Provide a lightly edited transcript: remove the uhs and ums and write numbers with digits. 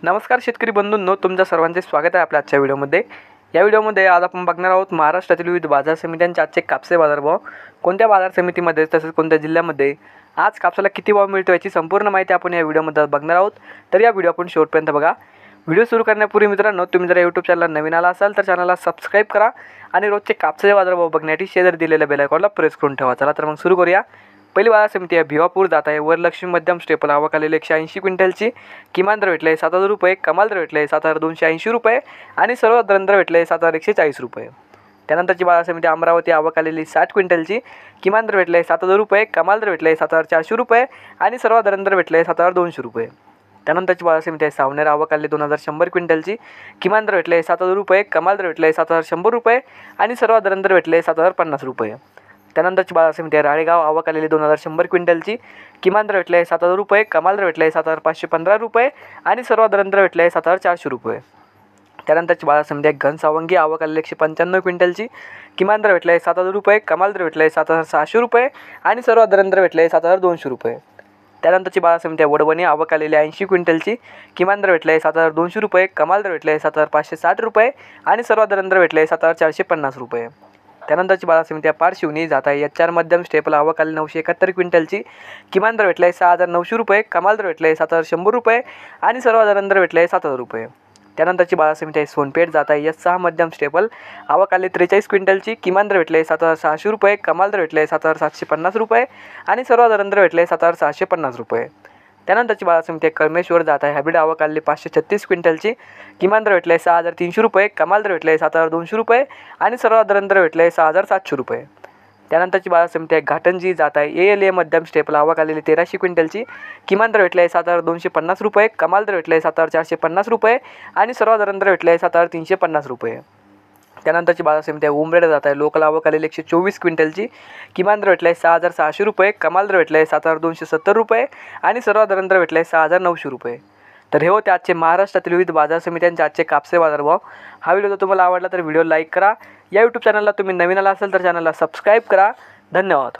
नमस्कार शेतकरी बंधूंनो, तुमच्या सर्वांचे स्वागत आहे आपल्या आजच्या व्हिडिओमध्ये। या व्हिडिओमध्ये आज आपण बघणार आहोत महाराष्ट्रातील विविध बाजार समित्यांचे आजचे कापसे बाजारभाव, कोणत्या बाजार समितीमध्ये तसेच कोणत्या जिल्ह्यामध्ये आज कापसाला किती भाव मिळतो याची संपूर्ण माहिती आपण या व्हिडिओमध्ये बघणार आहोत। तर या व्हिडिओ आपण शेवटपर्यंत बघा। व्हिडिओ सुरू करण्यापूर्वी मित्रांनो, तुम्ही जर YouTube चॅनलला नवीन आला असाल तर चॅनलला सबस्क्राइब करा आणि रोजचे कापसाचे बाजारभाव बघण्यासाठी शेजारी दिलेल्या बेल आयकॉनला प्रेस करून ठेवा। चला तर मग सुरू करूया। पहिली बाजार समिती आहे भिवापूर जात आहे। वरलक्ष्मी मध्यम स्टेपल आवक आलेली 180 क्विंटलची। किमान दर भेटले 7,000 रुपये, कमाल दर भेटले 7,280 रुपये आणि सर्वात दर भेटले 7,140 रुपये। त्यानंतरची बाजार समिती अमरावती आवक आलेली 60 क्विंटलची। किमान दर भेटले 7,000 रुपये, कमाल दर भेटले 7,400 रुपये आणि सर्वात दर भेटले 7,200 रुपये। त्यानंतरची बाजार समिती आहे सावनेर आवक आलेली 2,100 क्विंटलची। किमान दर भेटले 7,000 रुपये, कमाल दर भेटले 7,100 रुपये आणि सर्वात दर भेटले 7,050 रुपये। त्यानंतरची बाजार समिती आहे राळेगाव आवक आलेली 2,100 क्विंटलची। किमान दर भेटले 7,000 रुपये, कमाल दर भेटले 7,515 रुपये आणि सर्वात दर भेटले 7,400 रुपये। त्यानंतरची बाजार समिती आहे घनसावंगी आवक आलेली 195 क्विंटलची। किमान दर भेटले 7,000 रुपये, कमाल दर भेटले 7,600 रुपये आणि सर्वात दर भेटले 7,200 रुपये। त्यानंतरची बाजार समिती आहे वडवणी आवक आलेली 80 क्विंटलची। किमान दर भेटले 7,200 रुपये, कमाल दर भेटले 7,560 रुपये आणि सर्वात दर भेटले 7,450 रुपये। त्यानंतरची बाजार समिती आहे पारशिवनी जात आहे। HR मध्यम स्टेपल आवक आलेली 971 क्विंटलची। किमान दर भेटले 6,900 रुपये, कमाल दर भेटले 7,100 रुपये आणि सर्वात दर भेटले 7,000 रुपये। त्यानंतरची बाजार समिती आहे सोनपेठ जात आहे। S6 मध्यम स्टेपल आवक आलेली 43 क्विंटलची। किमान दर भेटले 7,600 रुपये, कमाल दर भेटले 7,750 रुपये आणि सर्वात दर भेटले 7,650 रुपये। त्यानंतरची बाजार समिती आहे कर्मेश्वर जात आहे। हायब्रिड आवक आलेली 536 क्विंटलची। किमान दर भेटले 6,300 रुपये, कमाल दर भेटले 7,200 रुपये आणि सर्वात दर भेटले 6,700 रुपये। त्यानंतरची बाजार समिती आहे घाटंजी जात आहे। ALA मध्यम स्टेपल आवक आलेली 1300 क्विंटलची। किमान दर भेटले 7,250 रुपये, कमाल दर भेटले 7,450 रुपये आणि सर्वात दर भेटले 7,350 रुपये। त्यानंतरची बाजार समिती आहे उमरेड जात आहे। लोकल आवक आलेली 124 क्विंटलची। किमान दर भेटले 6,600 रुपये, कमाल दर भेटले 7,270 रुपये आणि सर्वात दर भेटले 6,900 रुपये। तर हे होते आजचे महाराष्ट्रातील विविध बाजार समित्यांचे आजचे कापसे बाजारभाव। हा व्हिडिओ जर तुम्हाला आवडला तर व्हिडिओ लाईक करा। या YouTube चॅनलला तुम्ही नवीन आला असाल तर चॅनलला सबस्क्राईब करा। धन्यवाद।